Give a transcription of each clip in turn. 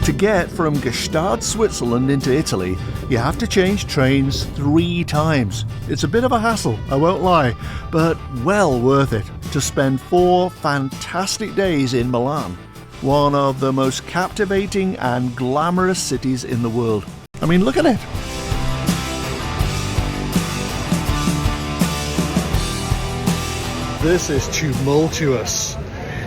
To get from Gstaad, Switzerland into Italy, you have to change trains 3 times. It's a bit of a hassle, I won't lie, but well worth it to spend 4 fantastic days in Milan, one of the most captivating and glamorous cities in the world. I mean, look at it. This is tumultuous.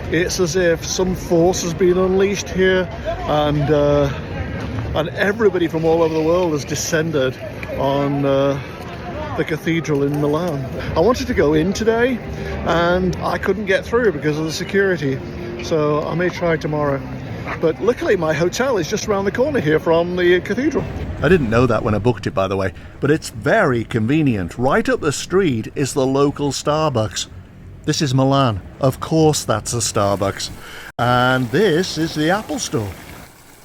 It's as if some force has been unleashed here, and everybody from all over the world has descended on the cathedral in Milan. I wanted to go in today, and I couldn't get through because of the security, so I may try tomorrow. But luckily my hotel is just around the corner here from the cathedral. I didn't know that when I booked it, by the way, but it's very convenient. Right up the street is the local Starbucks. This is Milan. Of course that's a Starbucks. And this is the Apple Store.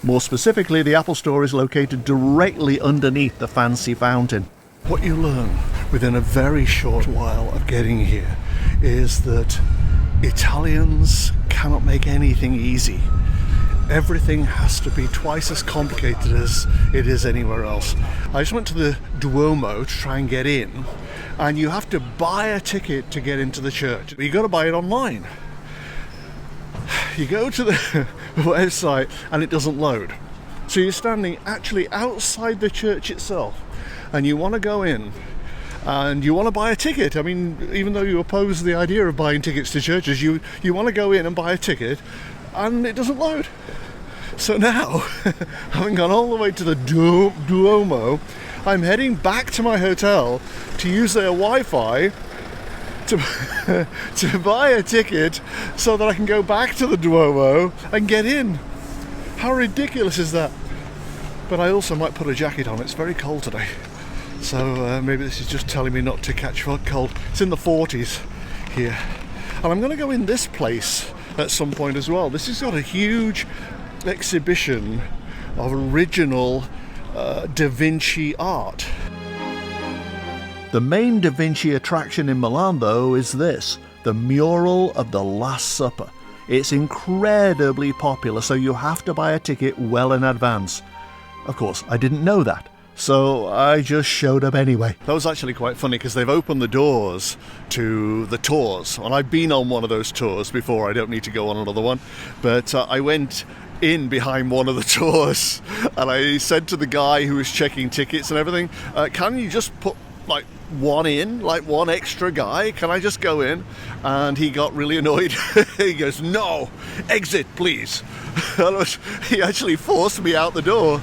More specifically, the Apple Store is located directly underneath the fancy fountain. What you learn within a very short while of getting here is that Italians cannot make anything easy. Everything has to be twice as complicated as it is anywhere else. I just went to the Duomo to try and get in, and you have to buy a ticket to get into the church. You got to buy it online. You go to the website and it doesn't load. So you're standing actually outside the church itself, and you want to go in and you want to buy a ticket. I mean, even though you oppose the idea of buying tickets to churches, you want to go in and buy a ticket, and it doesn't load. So now, having gone all the way to the Duomo, I'm heading back to my hotel to use their Wi-Fi to buy a ticket so that I can go back to the Duomo and get in. How ridiculous is that? But I also might put a jacket on. It's very cold today. So maybe this is just telling me not to catch cold. It's in the 40s here. And I'm going to go in this place at some point as well. This has got a huge exhibition of original Da Vinci art. The main Da Vinci attraction in Milan, though, is this, the mural of the Last Supper. It's incredibly popular, so you have to buy a ticket well in advance. Of course, I didn't know that, so I just showed up anyway. That was actually quite funny because they've opened the doors to the tours, and I've been on one of those tours before. I don't need to go on another one, but I went in behind one of the tours, and I said to the guy who was checking tickets and everything, can you just put like one extra guy? Can I just go in? And he got really annoyed. He goes, no, exit please. He actually forced me out the door.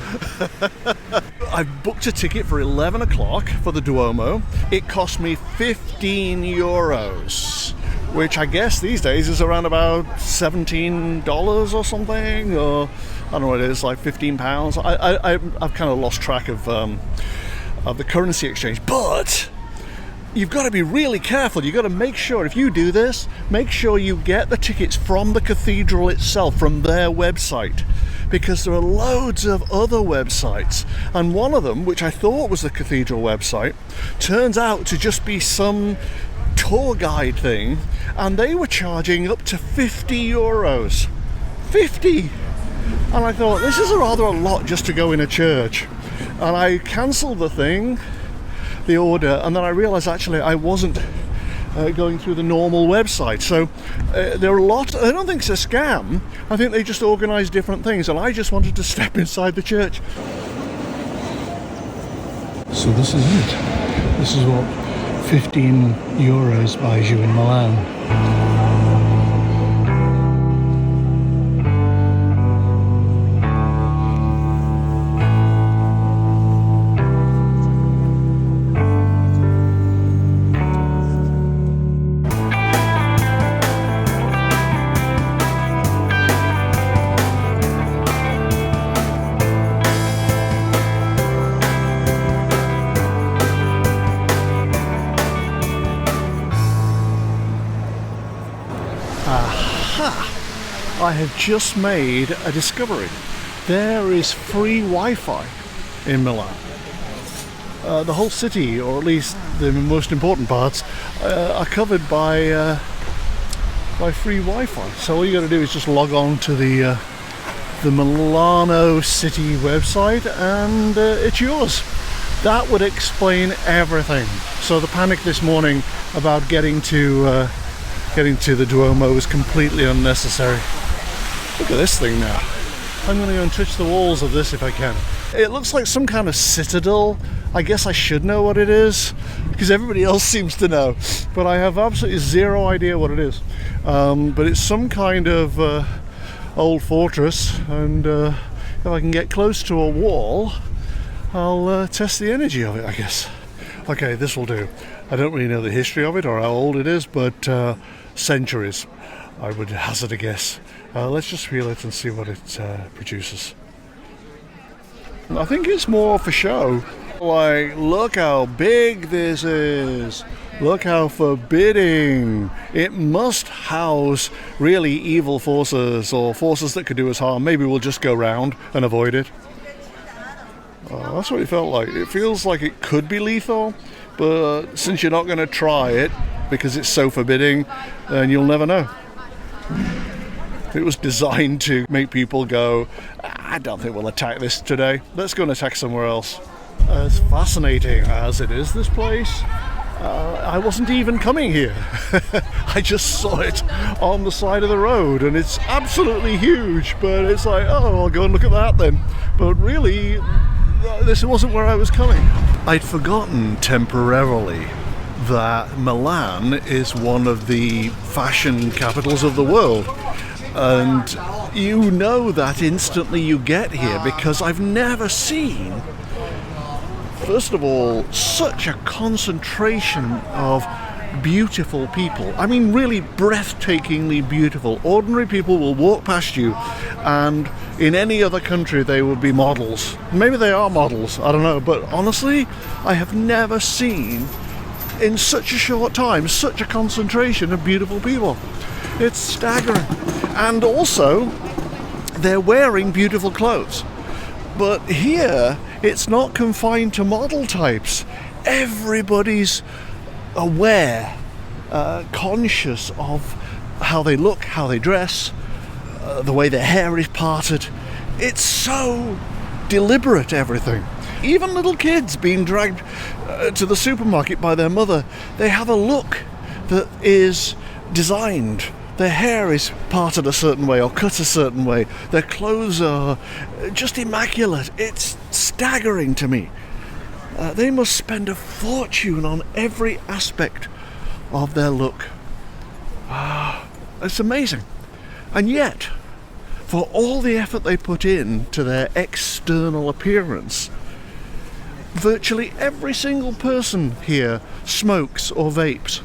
I booked a ticket for 11 o'clock for the Duomo. It cost me 15 euros, which I guess these days is around about $17 or something, or I don't know what it is, like 15 pounds. I've kind of lost track of the currency exchange, but you've got to be really careful. You've got to make sure, if you do this, make sure you get the tickets from the cathedral itself, from their website, because there are loads of other websites, and one of them, which I thought was the cathedral website, turns out to just be some tour guide thing, and they were charging up to 50 euros. 50! And I thought, this is rather a lot just to go in a church. And I cancelled the order, and then I realised actually I wasn't going through the normal website. So there are a lot. I don't think it's a scam. I think they just organise different things, and I just wanted to step inside the church. So this is it. This is what 15 euros buys you in Milan. I have just made a discovery. There is free Wi-Fi in Milan. The whole city, or at least the most important parts, are covered by free Wi-Fi. So all you got to do is just log on to the the Milano city website, and it's yours. That would explain everything. So the panic this morning about getting to the Duomo was completely unnecessary. Look at this thing now. I'm going to go and touch the walls of this if I can. It looks like some kind of citadel. I guess I should know what it is, because everybody else seems to know. But I have absolutely zero idea what it is. But it's some kind of old fortress, and if I can get close to a wall, I'll test the energy of it, I guess. Okay, this will do. I don't really know the history of it or how old it is, but centuries, I would hazard a guess. Let's just feel it and see what it produces. I think it's more for show. Like, look how big this is. Look how forbidding. It must house really evil forces, or forces that could do us harm. Maybe we'll just go round and avoid it. That's what it felt like. It feels like it could be lethal, but since you're not going to try it because it's so forbidding, then you'll never know. It was designed to make people go, I don't think we'll attack this today. Let's go and attack somewhere else. As fascinating as it is, this place, I wasn't even coming here. I just saw it on the side of the road, and it's absolutely huge, but it's like, oh, I'll go and look at that then. But really, this wasn't where I was coming. I'd forgotten temporarily that Milan is one of the fashion capitals of the world. And you know that instantly you get here, because I've never seen, first of all, such a concentration of beautiful people. I mean, really breathtakingly beautiful. Ordinary people will walk past you, and in any other country they would be models. Maybe they are models, I don't know, but honestly, I have never seen in such a short time such a concentration of beautiful people. It's staggering. And also, they're wearing beautiful clothes. But here, it's not confined to model types. Everybody's aware, conscious of how they look, how they dress, the way their hair is parted. It's so deliberate, everything. Even little kids being dragged to the supermarket by their mother, they have a look that is designed. Their hair is parted a certain way or cut a certain way. Their clothes are just immaculate. It's staggering to me. They must spend a fortune on every aspect of their look. It's amazing. And yet, for all the effort they put in to their external appearance, virtually every single person here smokes or vapes.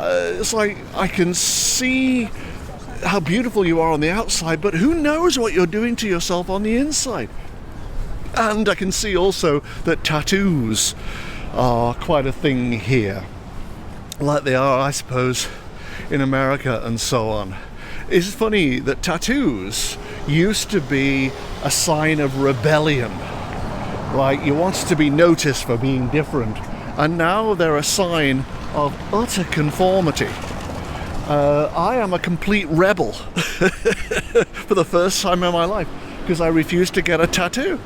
It's like, I can see how beautiful you are on the outside, but who knows what you're doing to yourself on the inside. And I can see also that tattoos are quite a thing here, like they are, I suppose, in America and so on. It's funny that tattoos used to be a sign of rebellion, like you wanted to be noticed for being different, and now they're a sign of utter conformity. I am a complete rebel for the first time in my life, because I refuse to get a tattoo.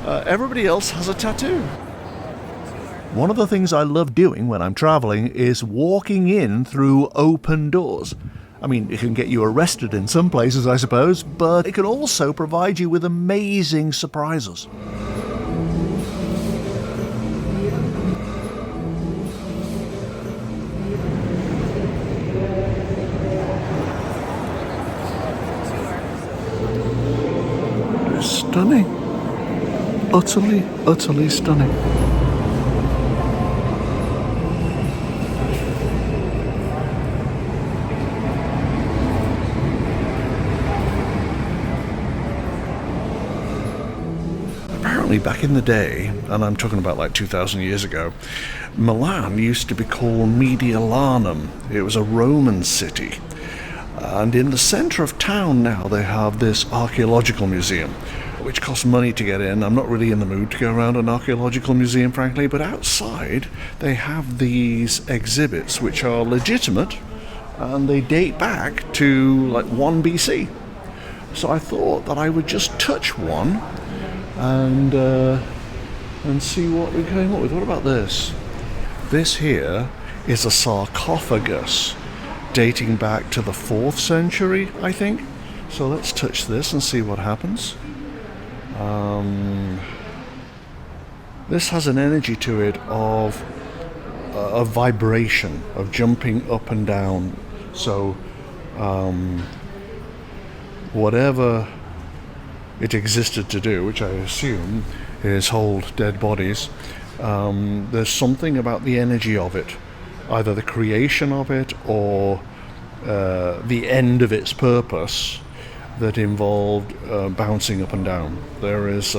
Everybody else has a tattoo. One of the things I love doing when I'm traveling is walking in through open doors. I mean, it can get you arrested in some places, I suppose, but it can also provide you with amazing surprises. Stunning. Utterly, utterly stunning. Apparently back in the day, and I'm talking about like 2,000 years ago, Milan used to be called Mediolanum. It was a Roman city. And in the centre of town now they have this archaeological museum, which costs money to get in. I'm not really in the mood to go around an archaeological museum, frankly, but outside they have these exhibits which are legitimate, and they date back to like 1 BC. So I thought that I would just touch one and see what we came up with. What about this? This here is a sarcophagus dating back to the 4th century, I think. So let's touch this and see what happens. This has an energy to it of a vibration, of jumping up and down. So whatever it existed to do, which I assume is hold dead bodies, there's something about the energy of it, either the creation of it or the end of its purpose, that involved bouncing up and down. There is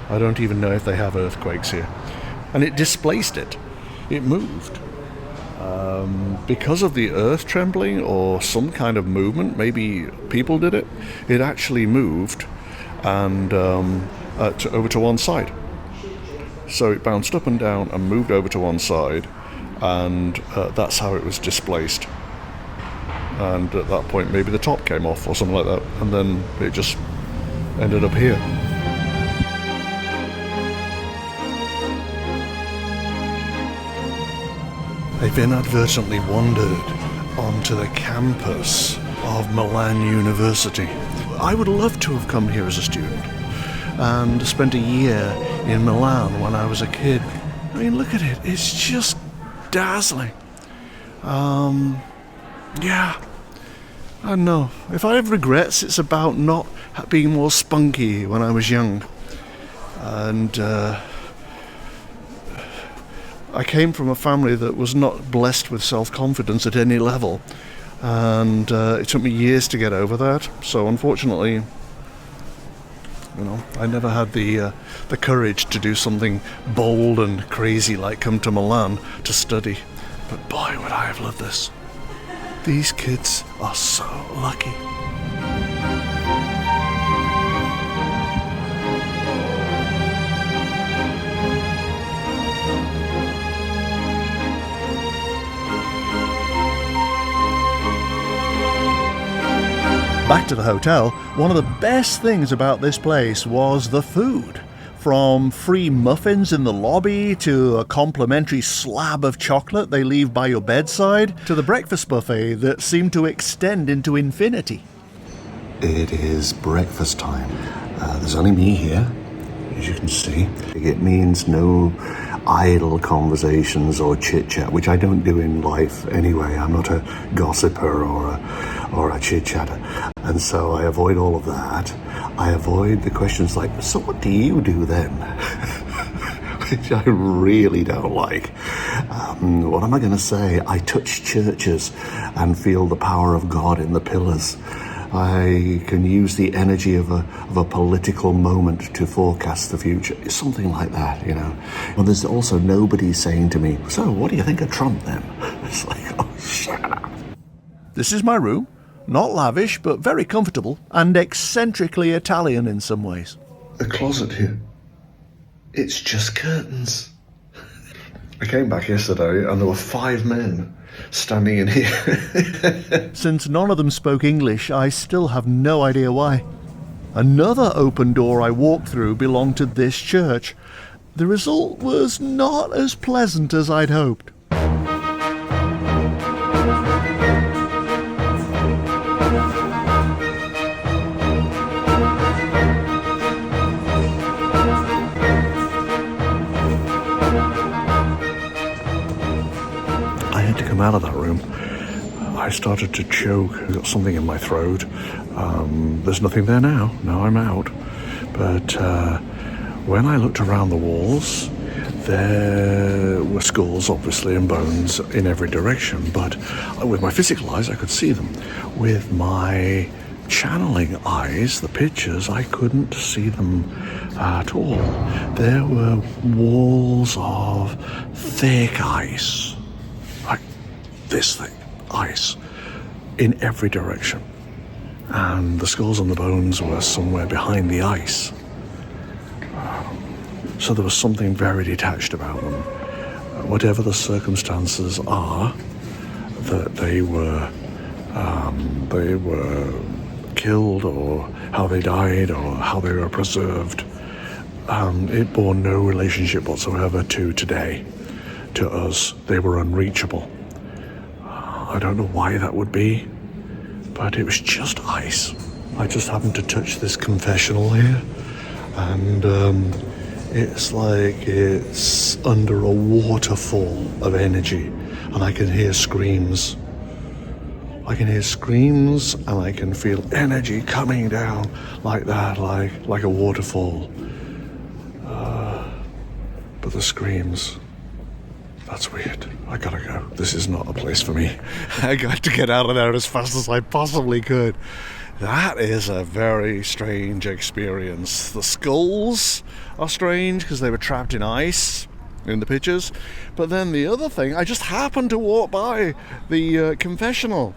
I don't even know if they have earthquakes here. And it displaced it. It moved. Because of the earth trembling or some kind of movement, maybe people did it, it actually moved and over to one side. So it bounced up and down and moved over to one side, and that's how it was displaced. And at that point maybe the top came off or something like that, and then it just ended up here. I've inadvertently wandered onto the campus of Milan University. I would love to have come here as a student and spent a year in Milan when I was a kid. I mean, look at it, it's just dazzling. Yeah, I don't know. If I have regrets, it's about not being more spunky when I was young. And I came from a family that was not blessed with self-confidence at any level, and it took me years to get over that. So unfortunately, I never had the courage to do something bold and crazy like come to Milan to study. But boy, would I have loved this. These kids are so lucky. Back to the hotel, one of the best things about this place was the food. From free muffins in the lobby, to a complimentary slab of chocolate they leave by your bedside, to the breakfast buffet that seemed to extend into infinity. It is breakfast time. There's only me here, as you can see. It means no idle conversations or chit-chat, which I don't do in life anyway. I'm not a gossiper or a chit-chatter. And so I avoid all of that. I avoid the questions like, so what do you do then? Which I really don't like. What am I going to say? I touch churches and feel the power of God in the pillars. I can use the energy of a political moment to forecast the future. It's something like that, Well, there's also nobody saying to me, so what do you think of Trump then? It's like, oh, shut up. This is my room. Not lavish, but very comfortable, and eccentrically Italian in some ways. The closet here, it's just curtains. I came back yesterday and there were 5 men standing in here. Since none of them spoke English, I still have no idea why. Another open door I walked through belonged to this church. The result was not as pleasant as I'd hoped. Out of that room, I started to choke. I got something in my throat. There's nothing there now. Now I'm out. But when I looked around the walls, there were skulls, obviously, and bones in every direction. But with my physical eyes, I could see them. With my channeling eyes, the pictures, I couldn't see them at all. There were walls of thick ice. This thing, ice, in every direction. And the skulls and the bones were somewhere behind the ice. So there was something very detached about them. Whatever the circumstances are, that they were they were killed or how they died or how they were preserved, it bore no relationship whatsoever to today, to us. They were unreachable. I don't know why that would be, but it was just ice. I just happened to touch this confessional here, and it's like it's under a waterfall of energy, and I can hear screams. I can hear screams, and I can feel energy coming down like that, like a waterfall. But the screams, that's weird. I gotta go. This is not a place for me. I got to get out of there as fast as I possibly could. That is a very strange experience. The skulls are strange because they were trapped in ice in the pictures. But then the other thing, I just happened to walk by the confessional,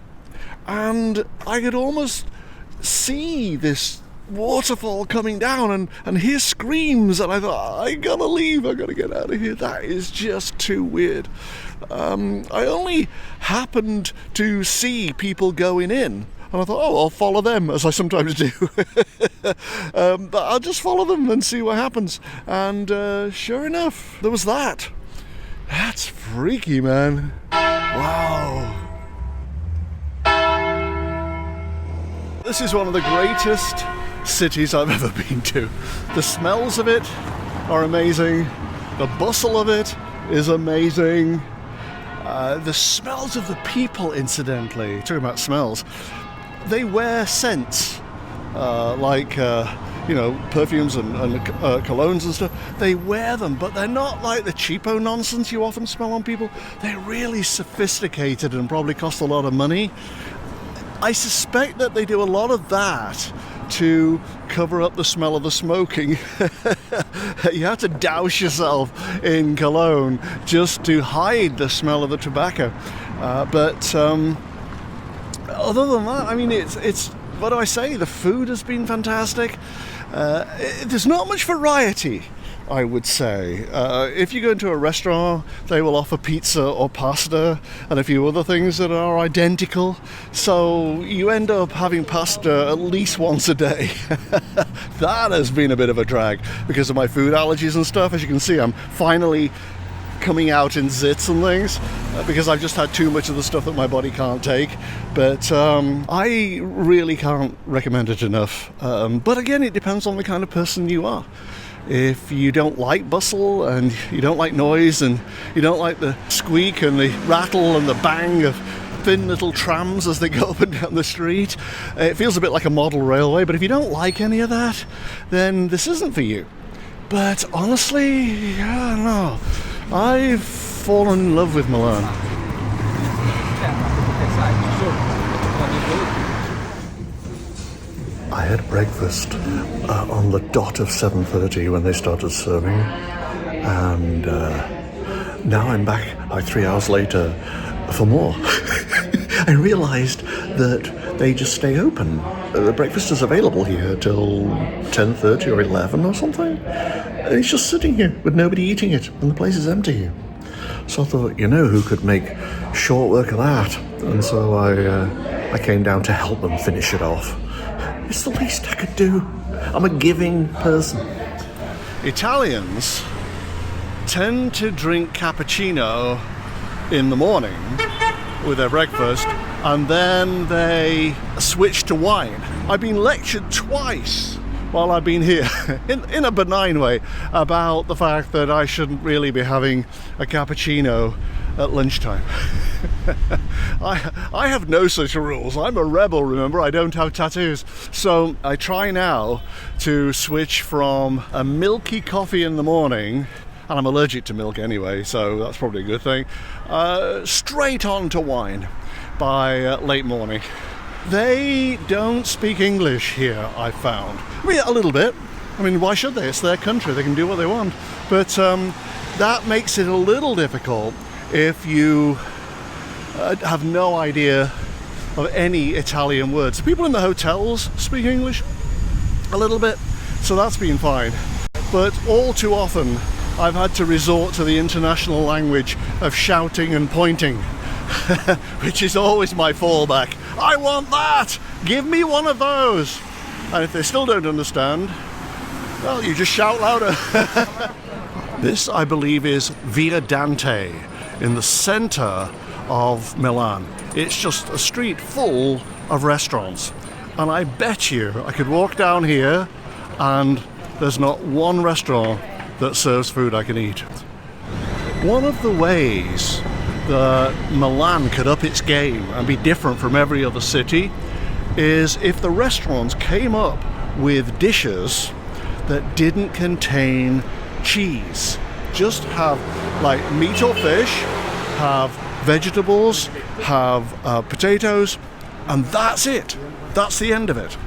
and I could almost see this waterfall coming down and hear screams, and I thought, I gotta leave, I gotta get out of here. That is just too weird. I only happened to see people going in, and I thought, oh, I'll follow them, as I sometimes do. But I'll just follow them and see what happens. And sure enough, there was that. That's freaky, man. Wow. This is one of the greatest cities I've ever been to. The smells of it are amazing. The bustle of it is amazing. The smells of the people, incidentally, talking about smells, they wear scents, like perfumes and colognes and stuff. They wear them, but they're not like the cheapo nonsense you often smell on people. They're really sophisticated and probably cost a lot of money. I suspect that they do a lot of that to cover up the smell of the smoking. You have to douse yourself in cologne just to hide the smell of the tobacco. But other than that, I mean, it's what do I say? The food has been fantastic. There's not much variety, I would say. If you go into a restaurant, they will offer pizza or pasta and a few other things that are identical. So you end up having pasta at least once a day. That has been a bit of a drag because of my food allergies and stuff. As you can see, I'm finally coming out in zits and things because I've just had too much of the stuff that my body can't take. But I really can't recommend it enough. But again, it depends on the kind of person you are. If you don't like bustle and you don't like noise and you don't like the squeak and the rattle and the bang of thin little trams as they go up and down the street, it feels a bit like a model railway. But if you don't like any of that, then this isn't for you. But honestly, yeah, no, I've fallen in love with Milan. I had breakfast on the dot of 7:30 when they started serving, and now I'm back like 3 hours later for more. I realised that they just stay open. The breakfast is available here till 10:30 or 11 or something, and it's just sitting here with nobody eating it, and the place is empty. So I thought, who could make short work of that? And so I came down to help them finish it off. It's the least I could do. I'm a giving person. Italians tend to drink cappuccino in the morning with their breakfast, and then they switch to wine. I've been lectured twice while I've been here, in a benign way, about the fact that I shouldn't really be having a cappuccino at lunchtime. I have no such rules. I'm a rebel, remember, I don't have tattoos. So I try now to switch from a milky coffee in the morning, and I'm allergic to milk anyway, so that's probably a good thing, straight on to wine by late morning. They don't speak English here, I found. I mean, a little bit. I mean, why should they? It's their country, they can do what they want. But that makes it a little difficult if you have no idea of any Italian words. People in the hotels speak English a little bit, so that's been fine. But all too often, I've had to resort to the international language of shouting and pointing, which is always my fallback. I want that! Give me one of those! And if they still don't understand, well, you just shout louder. This, I believe, is Via Dante in the centre of Milan. It's just a street full of restaurants. And I bet you I could walk down here and there's not one restaurant that serves food I can eat. One of the ways that Milan could up its game and be different from every other city is if the restaurants came up with dishes that didn't contain cheese. Just have like meat or fish, have vegetables, have potatoes, and that's it. That's the end of it.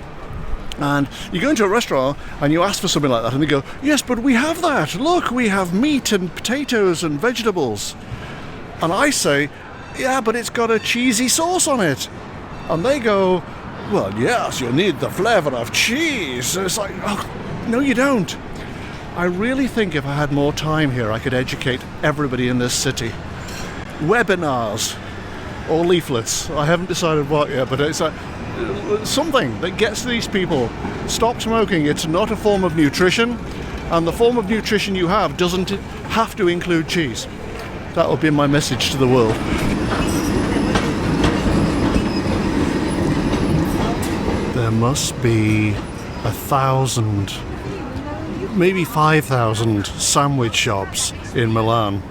And you go into a restaurant and you ask for something like that and they go, yes, but we have that. Look, we have meat and potatoes and vegetables. And I say, yeah, but it's got a cheesy sauce on it. And they go, well, yes, you need the flavour of cheese. And it's like, oh, no, you don't. I really think if I had more time here, I could educate everybody in this city. Webinars or leaflets. I haven't decided what yet, but it's something that gets these people. Stop smoking. It's not a form of nutrition. And the form of nutrition you have doesn't have to include cheese. That would be my message to the world. There must be 1,000, maybe 5,000 sandwich shops in Milan.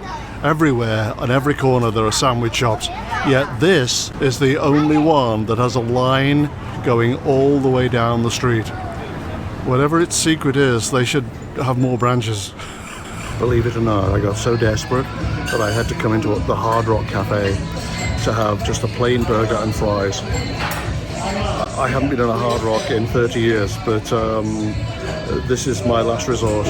Everywhere, on every corner, there are sandwich shops. Yet this is the only one that has a line going all the way down the street. Whatever its secret is, they should have more branches. Believe it or not, I got so desperate that I had to come into the Hard Rock Cafe to have just a plain burger and fries. I haven't been in a Hard Rock in 30 years, but this is my last resort.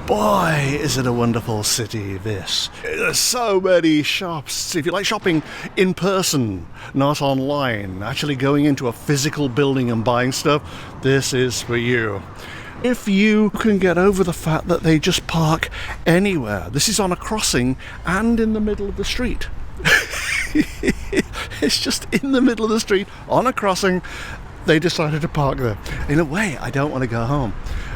Boy, is it a wonderful city, this. There's so many shops. If you like shopping in person, not online, actually going into a physical building and buying stuff, this is for you. If you can get over the fact that they just park anywhere. This is on a crossing and in the middle of the street. It's just in the middle of the street, on a crossing. They decided to park there. In a way, I don't want to go home.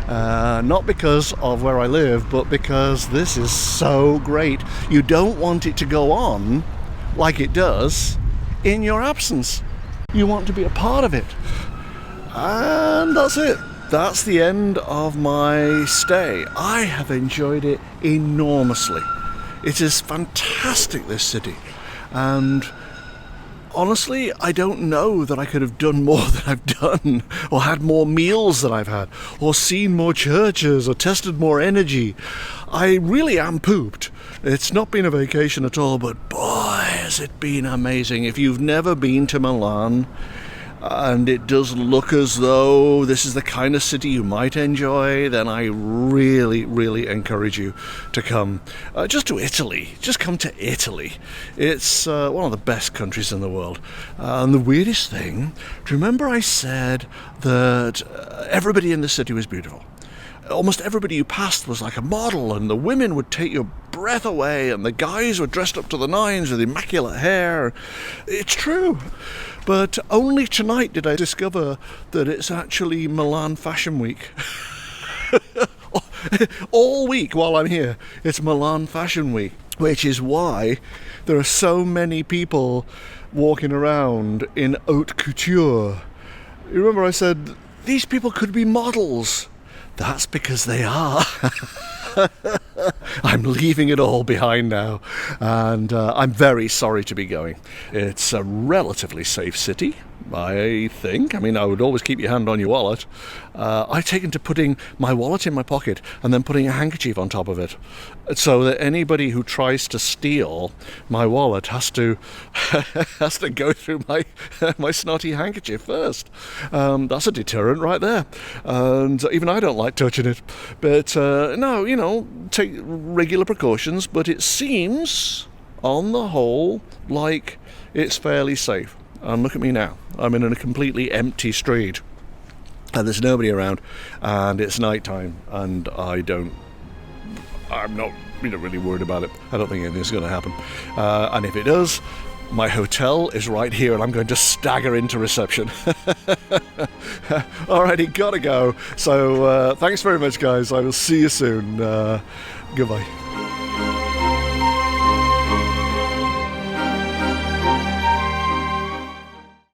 Not because of where I live, but because this is so great. You don't want it to go on like it does in your absence. You want to be a part of it. And that's it. That's the end of my stay. I have enjoyed it enormously. It is fantastic, this city. And honestly, I don't know that I could have done more than I've done, or had more meals than I've had, or seen more churches, or tested more energy. I really am pooped. It's not been a vacation at all, but boy, has it been amazing. If you've never been to Milan, and it does look as though this is the kind of city you might enjoy, then I really, really encourage you to come just to Italy. Just come to Italy. It's one of the best countries in the world. And the weirdest thing, do you remember I said that everybody in the city was beautiful? Almost everybody you passed was like a model, and the women would take your breath away, and the guys were dressed up to the nines with immaculate hair. It's true. But only tonight did I discover that it's actually Milan Fashion Week. All week while I'm here, it's Milan Fashion Week, which is why there are so many people walking around in haute couture. You remember I said, these people could be models. That's because they are. I'm leaving it all behind now, and I'm very sorry to be going. It's a relatively safe city, I think. I mean, I would always keep your hand on your wallet. I've taken to putting my wallet in my pocket and then putting a handkerchief on top of it, so that anybody who tries to steal my wallet has to go through my snotty handkerchief first. That's a deterrent right there, and even I don't like touching it. But no, you know, take regular precautions, but it seems on the whole like it's fairly safe. And look at me now, I'm in a completely empty street and there's nobody around, and it's night time, and I'm not really worried about it. I don't think anything's going to happen, and if it does, My hotel is right here, and I'm going to stagger into reception. Alrighty, gotta go. So thanks very much, guys. I will see you soon. Goodbye.